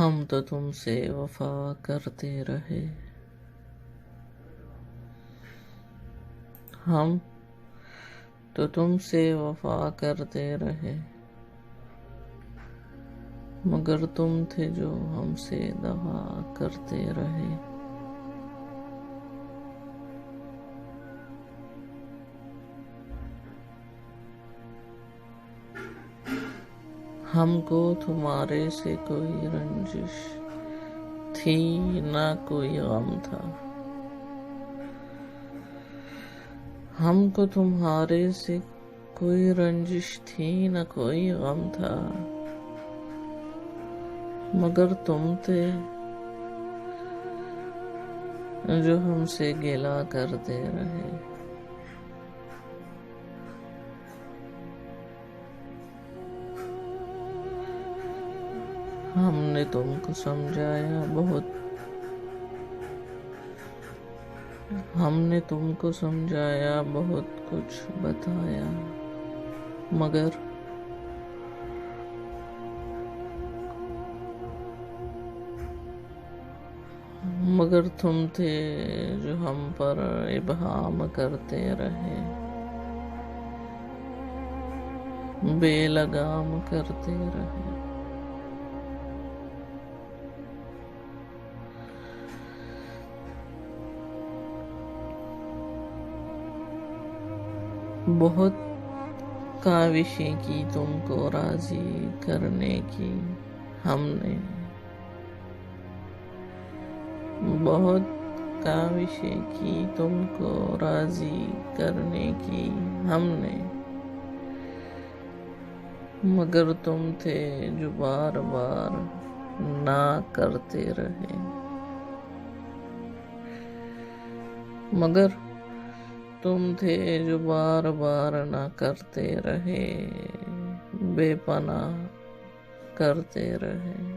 हम तो तुमसे वफा करते रहे, हम तो तुमसे वफा करते रहे, मगर तुम थे जो हमसे दगा करते रहे। हमको तुम्हारे से कोई रंजिश थी ना कोई गम था, हमको तुम्हारे से कोई रंजिश थी न कोई गम था, मगर तुम थे जो हमसे गिला करते रहे। हमने तुमको समझाया बहुत, हमने तुमको समझाया बहुत कुछ बताया, मगर तुम थे जो हम पर इबहाम करते रहे, बेलगाम करते रहे। बहुत काविशें की तुमको राजी करने की हमने, बहुत काविशें की तुमको राजी करने की हमने, मगर तुम थे जो बार बार ना करते रहे, मगर तुम थे जो बार बार ना करते रहे, बेपनाह करते रहे।